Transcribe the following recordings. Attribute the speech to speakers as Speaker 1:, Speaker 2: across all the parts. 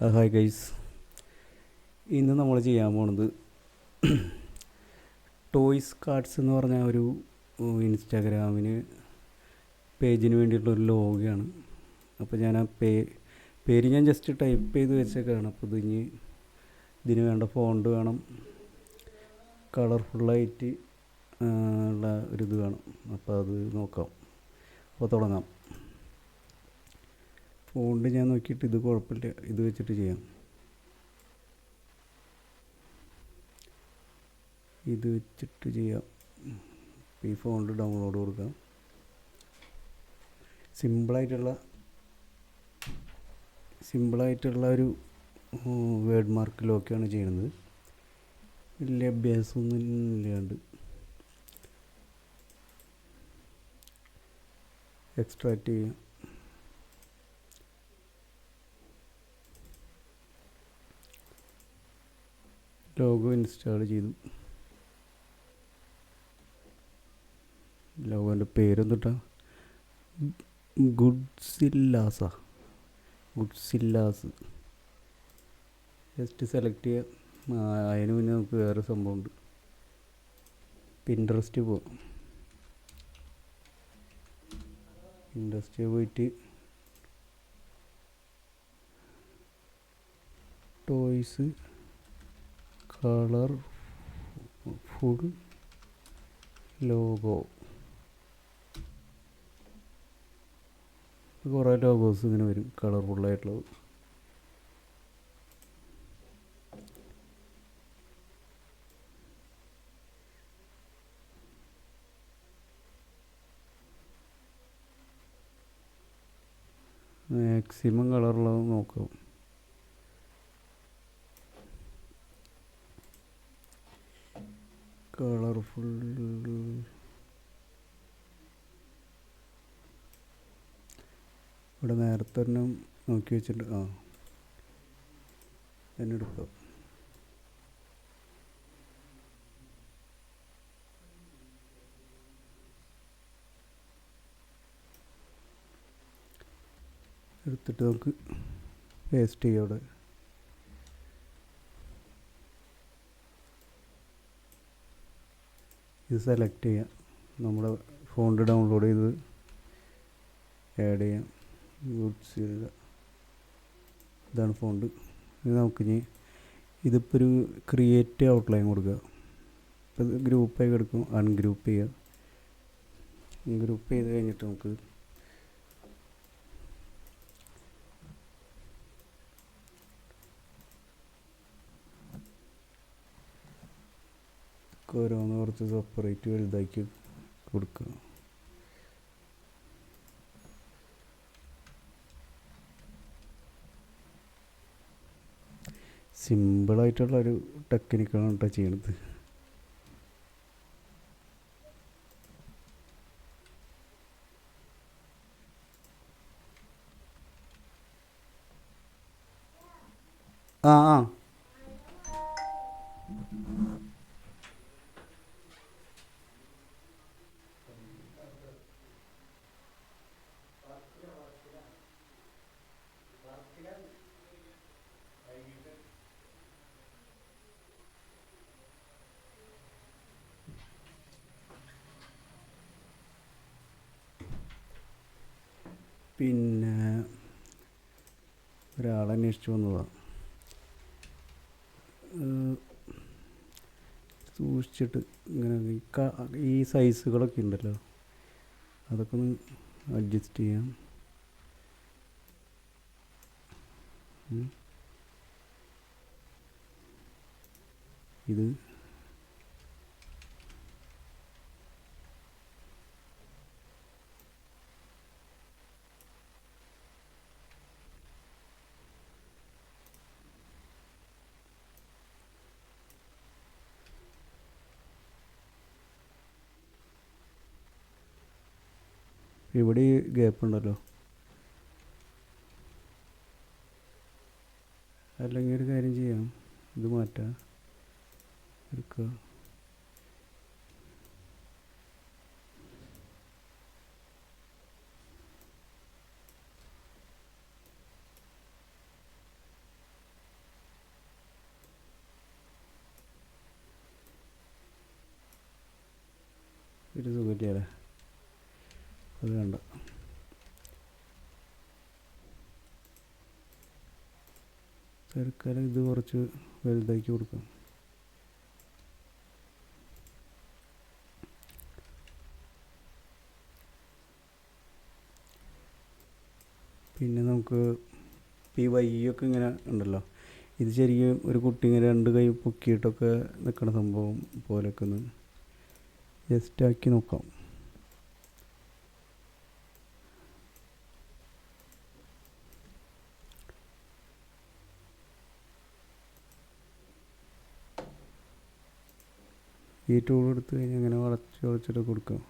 Speaker 1: Hi guys. ഇന്ന് നമ്മൾ ചെയ്യാൻ പോണത് ടോയ്സ് കാർഡ്സ് എന്ന് പറഞ്ഞ ഒരു ഇൻസ്റ്റാഗ്രാമിന് പേജിന് വേണ്ടിയിട്ടുള്ളൊരു ലോഗയാണ്. അപ്പോൾ ഞാൻ ആ പേര് ഞാൻ ജസ്റ്റ് ടൈപ്പ് ചെയ്ത് വെച്ചേക്കാണ്. അപ്പോൾ ഇതിന് വേണ്ട ഫോണ്ട് വേണം, കളർഫുള്ളായിട്ട് ഉള്ള ഒരിത് വേണം. അപ്പോൾ അത് നോക്കാം. അപ്പോൾ തുടങ്ങാം. ഫോണ്ട് ഞാൻ നോക്കിയിട്ട് ഇത് കുഴപ്പമില്ല, ഇത് വെച്ചിട്ട് ചെയ്യാം. ഇത് വെച്ചിട്ട് ചെയ്യാം. ഈ ഫോണ്ട് ഡൗൺലോഡ് കൊടുക്കാം. സിമ്പിളായിട്ടുള്ള ഒരു വേർഡ് മാർക്കിലൊക്കെയാണ് ചെയ്യുന്നത്. വലിയ അഭ്യാസമൊന്നും ഇല്ലാണ്ട് എക്സ്ട്രാക്റ്റ് ചെയ്യാം. ലോഗോ ഇൻസ്റ്റാൾ ചെയ്തു. ലോഗോൻ്റെ പേരൊന്നിട്ടാ ഗുഡ്സില്ലാസ്. ജസ്റ്റ് സെലക്ട് ചെയ്യാം. അതിന് മുന്നേ നമുക്ക് വേറെ സംഭവമുണ്ട്. പിൻട്രസ്റ്റ് പോവാം. പിൻട്രസ്റ്റ് പോയിട്ട് ടോയ്സ് കളർ ഫുൾ ലോഗോ. കുറേ ലോഗോസ് ഇങ്ങനെ വരും, കളർഫുള്ളായിട്ടുള്ളത്. മാക്സിമം കളറുള്ളത് നോക്കാം. കളർഫുൾ ഇവിടെ നേരത്തെ തന്നെ നോക്കി വെച്ചിട്ടുണ്ട്. തന്നെ എടുക്കാം. എടുത്തിട്ട് നമുക്ക് പേസ്റ്റ് ചെയ്യാം. അവിടെ ഇത് സെലക്ട് ചെയ്യാം. നമ്മുടെ ഫോണ്ട് ഡൗൺലോഡ് ചെയ്ത് ആഡ് ചെയ്യാം. ഇതാണ് ഫോണ്ട്. ഇത് നമുക്കിനി ഇതിപ്പോൾ ഒരു ക്രിയേറ്റ് ഔട്ട്ലൈൻ കൊടുക്കുക. ഇപ്പോൾ ഇത് ഗ്രൂപ്പായി കിടക്കും. അൺഗ്രൂപ്പ് ചെയ്യുക. ഗ്രൂപ്പ് ചെയ്ത് കഴിഞ്ഞിട്ട് നമുക്ക് ഓരോന്ന് കുറച്ച് സെപ്പറേറ്റ് വലുതാക്കി കൊടുക്കുക. സിമ്പിളായിട്ടുള്ളൊരു ടെക്നിക്കാണ് കേട്ടോ ചെയ്യണത്. ആ ആ പിന്നെ ഒരാളന്വേഷിച്ച് വന്നതാണ്. സൂക്ഷിച്ചിട്ട് ഇങ്ങനെ ഈ സൈസുകളൊക്കെ ഉണ്ടല്ലോ, അതൊക്കെ ഒന്ന് അഡ്ജസ്റ്റ് ചെയ്യാം. ഇത് ഇവിടെ ഗ്യാപ്പ് ഉണ്ടല്ലോ. അല്ലെങ്കിൽ ഒരു കാര്യം ചെയ്യാം, ഇത് മാറ്റാം, എടുക്കുക. ഒരു സുഖമില്ലേ, അത് വേണ്ട. തൽക്കാലം ഇത് കുറച്ച് വലുതാക്കി കൊടുക്കാം. പിന്നെ നമുക്ക് ഈ വയ്യൊക്കെ ഇങ്ങനെ ഉണ്ടല്ലോ, ഇത് ശരിക്കും ഒരു കുട്ടി ഇങ്ങനെ രണ്ട് കൈ പൊക്കിയിട്ടൊക്കെ നിൽക്കുന്ന സംഭവം പോലെയൊക്കെ ഒന്ന് ജസ്റ്റ് ആക്കി നോക്കാം. ഈ ടൂൾ എടുത്ത് കഴിഞ്ഞാൽ ഇങ്ങനെ വളച്ച് വളച്ചിട്ട് കൊടുക്കാം.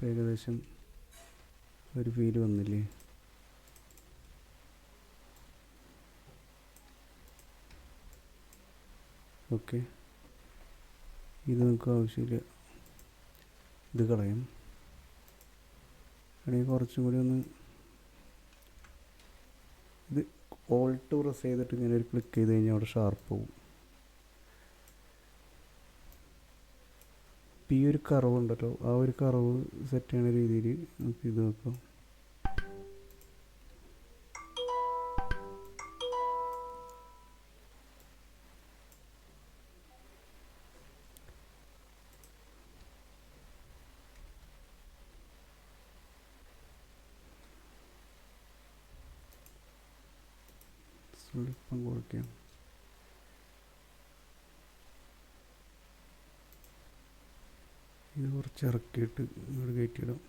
Speaker 1: ഏകദേശം ഒരു ഫീൽ വന്നില്ലേ? ഓക്കെ, ഇത് നമുക്ക് ആവശ്യമില്ല, ഇത് കളയാം. അല്ലെങ്കിൽ കുറച്ചും കൂടി ഒന്ന് ഇത് ഓൾട്ട് പ്രസ് ചെയ്തിട്ട് ഇങ്ങനെ ഒരു ക്ലിക്ക് ചെയ്ത് കഴിഞ്ഞാൽ അവിടെ ഷാർപ്പ് പോകും. ഇപ്പം ഈ ഒരു കർവ് ഉണ്ടല്ലോ, ആ ഒരു കർവ് സെറ്റ് ചെയ്യുന്ന രീതിയിൽ നമുക്ക് ഇത് നോക്കാം. സ്വല്പം കുറയ്ക്കാം. ഇത് കുറച്ച് ഇറക്കിയിട്ട് ഇങ്ങോട്ട് കയറ്റിയിടാം.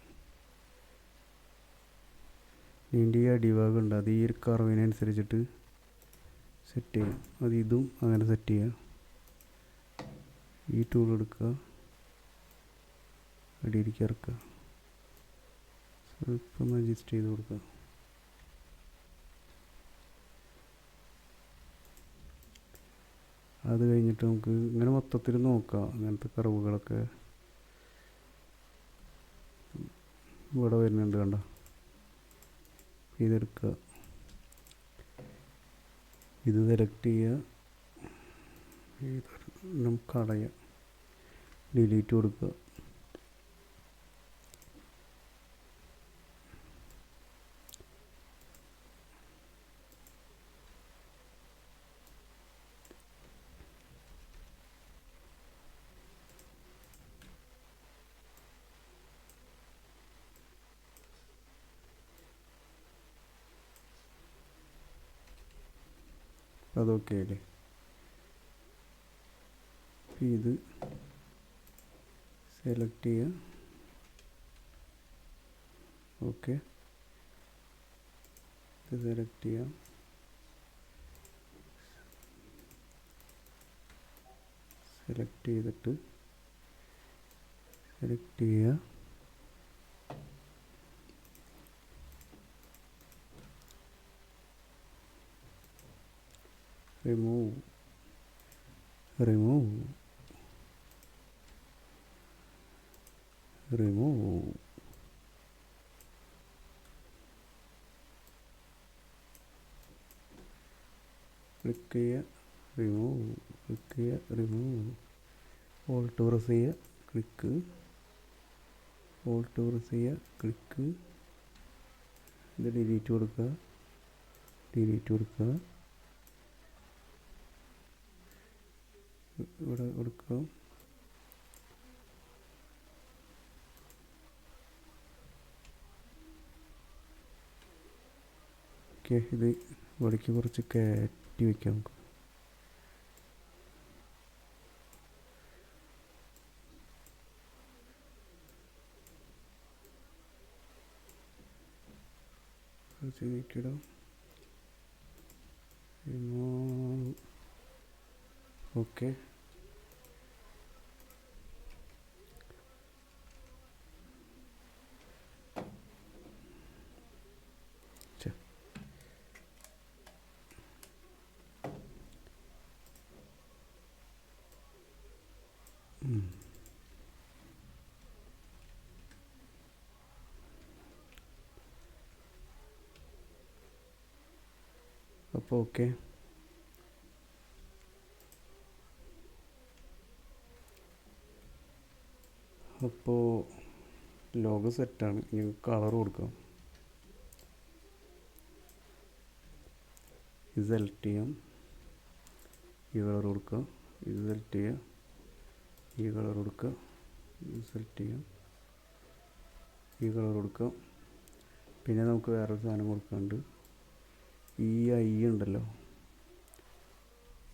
Speaker 1: ഇതിൻ്റെ ഈ അടിഭാഗം ഉണ്ട്, അത് ഈ ഒരു കർവിനനുസരിച്ചിട്ട് സെറ്റ് ചെയ്യാം. അത് ഇതും അങ്ങനെ സെറ്റ് ചെയ്യാം. ഈ ടൂൾ എടുക്കുക, അടിയിലേക്ക് ഇറക്കുക, സ്വല്പം അഡ്ജസ്റ്റ് ചെയ്ത് കൊടുക്കുക. അത് കഴിഞ്ഞിട്ട് നമുക്ക് ഇങ്ങനെ മൊത്തത്തിൽ നോക്കാം. അങ്ങനത്തെ കർവുകളൊക്കെ ഇവിടെ വരുന്നുണ്ട്, കണ്ടോ? ഇതെടുക്കുക, ഇത് സെലക്ട് ചെയ്യുക, നമുക്ക് കളയാം, ഡിലീറ്റ് കൊടുക്കുക. അതൊക്കെ അല്ലേ. ഇത് സെലക്ട് ചെയ്യുക, ഓക്കെ, ഇത് സെലക്ട് ചെയ്യാം, സെലക്ട് ചെയ്തിട്ട് സെലക്ട് ചെയ്യുക, remove remove remove ക്ലിക്ക് ചെയ്യുക, റിമൂവ്, ക്ലിക്ക് ചെയ്യുക, റിമൂവ്, ഓൾട്ട് പ്രസ് ചെയ്യുക, ക്ലിക്ക്, ഓൾട്ട് പ്രസ് ചെയ്യുക, ക്ലിക്ക്, ഇത് ഡിലീറ്റ് കൊടുക്കുക, ഡിലീറ്റ് കൊടുക്കുക, ഇവിടെ കൊടുക്കുക. ഓക്കെ, ഇത് ഇവിടേക്ക് കുറച്ച് കയറ്റി വയ്ക്കാം നമുക്ക്. നീക്കിയിടാം. ഓക്കെ. അപ്പോൾ ഓക്കെ. അപ്പോൾ ലോഗോ സെറ്റാണ്. ഇനി കളർ കൊടുക്കാം. ഇത് സെലക്ട് ചെയ്യാം, ഈ കളർ കൊടുക്കുക. ഇത് സെലക്ട് ചെയ്യുക, ഈ കളർ കൊടുക്കുക. ഇത് സെലക്ട് ചെയ്യാം, ഈ കളർ കൊടുക്കുക. പിന്നെ നമുക്ക് വേറൊരു സാധനം കൊടുക്കാനുണ്ട്. ഈ ഐ ഉണ്ടല്ലോ,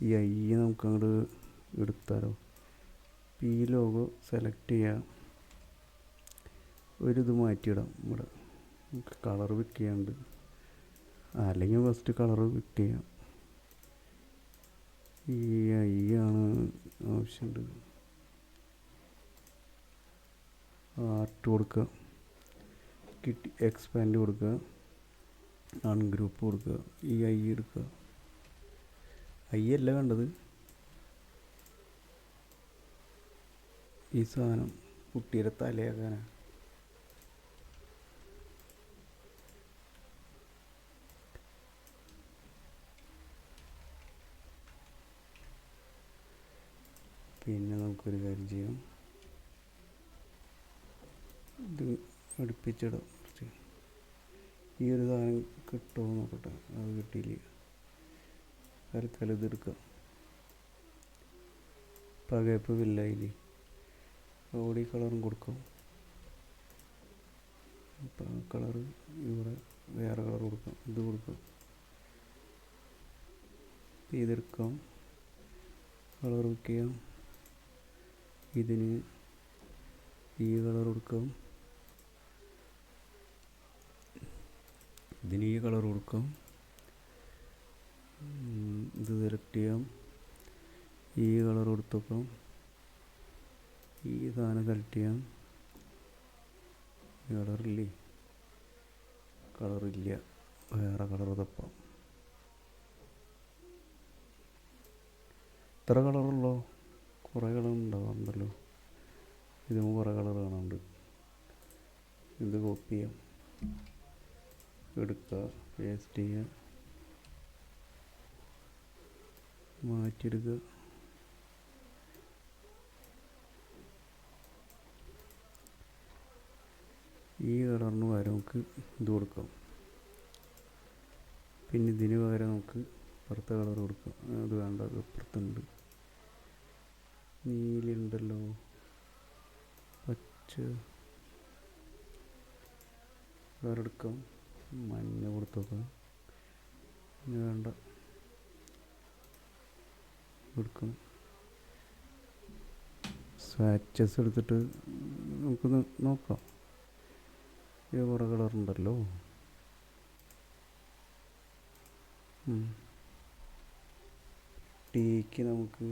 Speaker 1: ഈ ഐ നമുക്ക് അങ്ങോട്ട് എടുത്താലോ. ഈ ലോഗോ സെലക്ട് ചെയ്യാം, ഒരിത് മാറ്റിയിടാം. ഇവിടെ നമുക്ക് കളർ പിക്ക് ചെയ്യാനുണ്ട്, അല്ലെങ്കിൽ ഫസ്റ്റ് കളർ പിക്ക് ചെയ്യാം. ഈ ഐ ആണ് ആവശ്യമുണ്ട്. ആർട്ട് കൊടുക്കുക, കിട്ടി. എക്സ്പാൻഡ് കൊടുക്കുക, അൺഗ്രൂപ്പ് കൊടുക്കുക. ഈ ഐ എടുക്കുക. ഐ അല്ല വേണ്ടത്, ഈ സാധനം കുട്ടിയുടെ തലയാക്കാനാണ്. പിന്നെ നമുക്കൊരു കാര്യം ചെയ്യാം, ഇത് അടുപ്പിച്ചിടാം കുറച്ച്. ഈ ഒരു സാധനം കിട്ടുമോ നോക്കട്ടെ. അത് കിട്ടിയില്ല. തൽക്കാലം ഇതെടുക്കാം. പകയപ്പ് വില്ലായില്ലേ. ബോഡി കളറും കൊടുക്കാം. അപ്പം ആ കളറ് ഇവിടെ വേറെ കളർ കൊടുക്കാം. ഇത് കൊടുക്കാം. ഇതെടുക്കാം, കളർ ബുക്ക് ചെയ്യാം. ഇതിന് ഈ കളർ കൊടുക്കാം, ഇതിന് ഈ കളർ കൊടുക്കാം. ഇത് സെലക്ട് ചെയ്യാം, ഈ കളർ കൊടുത്തേക്കാം. ഈ സാധനം സെലക്ട് ചെയ്യാം. കളറില്ലേ, കളറില്ല, വേറെ കളർ തപ്പാം. ഇത്ര കളറുള്ളോ? കുറേ കളർ ഉണ്ടാവാറുണ്ടല്ലോ. ഇതിന് കുറേ കളർ കാണാറുണ്ട്. ഇത് കോപ്പി ചെയ്യാം, എടുക്കുക, പേസ്റ്റ് ചെയ്യുക, മാറ്റിയെടുക്കുക. ഈ കളറിന് പകരം നമുക്ക് ഇത് കൊടുക്കാം. പിന്നെ ഇതിന് പകരം നമുക്ക് ഇപ്പുറത്ത കളർ കൊടുക്കാം. അത് വേണ്ട, അത് ഇപ്പുറത്തുണ്ട്. നീലുണ്ടല്ലോ, പച്ച വേറെ എടുക്കാം. മഞ്ഞ കൊടുത്തേക്കാം. ഇനി വേണ്ട, കൊടുക്കാം. സ്വാച്ചസ് എടുത്തിട്ട് നമുക്ക് നോക്കാം. ഇത് കുറേ കളറുണ്ടല്ലോ. ടീക്ക് നമുക്ക്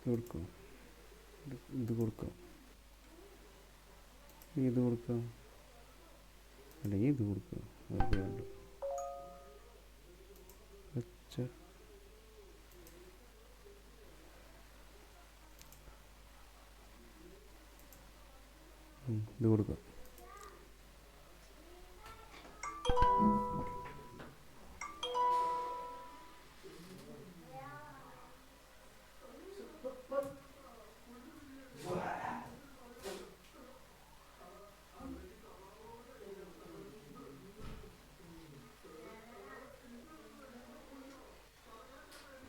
Speaker 1: കൊടുക്കാം, ഇത് കൊടുക്കാം, ഇത് കൊടുക്കാം, അല്ലെങ്കിൽ ഇത് കൊടുക്കാം. അത് വേണ്ട. പച്ച ഇത് കൊടുക്കാം.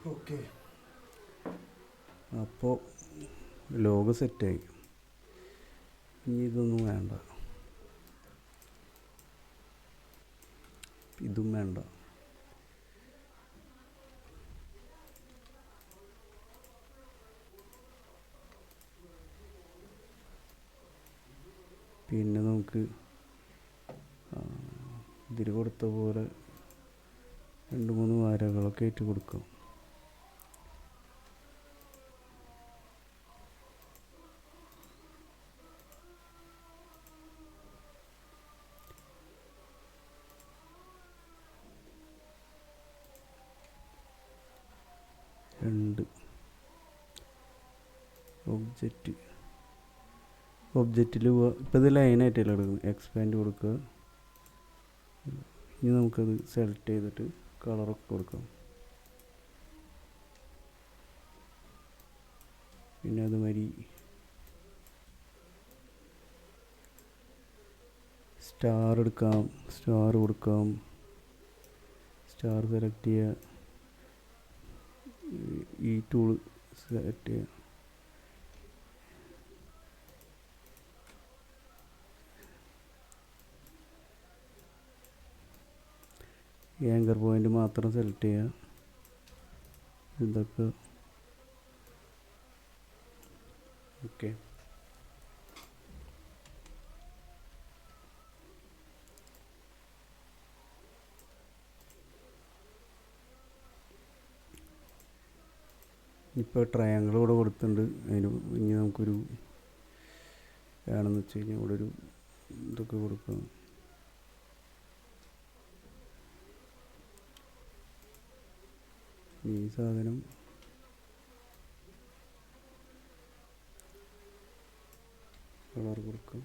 Speaker 1: ഓക്കെ, അപ്പോൾ ലോഗോ സെറ്റായി. ഇനി ഇതൊന്നും വേണ്ട, ഇതും വേണ്ട. പിന്നെ നമുക്ക് ഇതിൽ കൊടുത്ത പോലെ 2-3 വരകളൊക്കെ ആയിട്ട് കൊടുക്കാം. ഒബ്ജക്റ്റിൽ പോവുക. ഇപ്പോൾ ഇത് ലൈനായിട്ടല്ല എടുക്കുന്നത്. എക്സ്പാൻഡ് കൊടുക്കുക. ഇനി നമുക്കത് സെലക്ട് ചെയ്തിട്ട് കളറൊക്കെ കൊടുക്കാം. പിന്നെ അതുമാതിരി സ്റ്റാർ എടുക്കാം. സ്റ്റാർ കൊടുക്കാം. സ്റ്റാർ സെലക്ട് ചെയ്യുക. ഈ ടൂൾ സെലക്ട് ചെയ്യുക. ആങ്കർ പോയിന്റ് മാത്രം സെലക്ട് ചെയ്യുക. ഇതൊക്കെ ഓക്കെ. ഇപ്പോൾ ട്രയാങ്കിൾ ഇവിടെ കൊടുത്തിട്ടുണ്ട്. അതിന് ഇനി നമുക്കൊരു വേണമെന്ന് വെച്ച് കഴിഞ്ഞാൽ ഇവിടെ ഒരു ഇതൊക്കെ കൊടുക്കാം. ഈ സാധനം കളർ കൊടുക്കാം.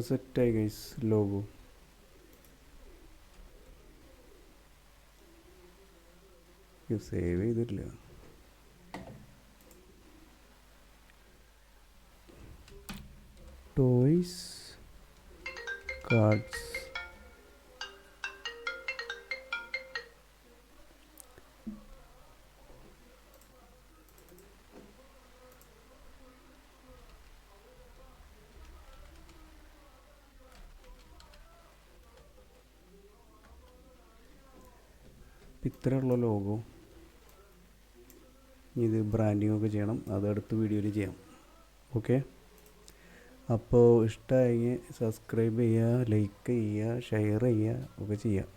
Speaker 1: സെറ്റായി ഗൈസ് ലോഗോ. സേവ് ചെയ്തിട്ടില്ല. ടോയ്സ് കാർഡ്സ് ഇത്രയുള്ള ലോഗോ. ഇത് ബ്രാൻഡിങ് ഒക്കെ ചെയ്യണം. അത് അടുത്ത വീഡിയോയിൽ ചെയ്യാം. ഓക്കെ. അപ്പോൾ ഇഷ്ടമായെങ്കിൽ സബ്സ്ക്രൈബ് ചെയ്യുക, ലൈക്ക് ചെയ്യുക, ഷെയർ ചെയ്യുക ഒക്കെ ചെയ്യാം.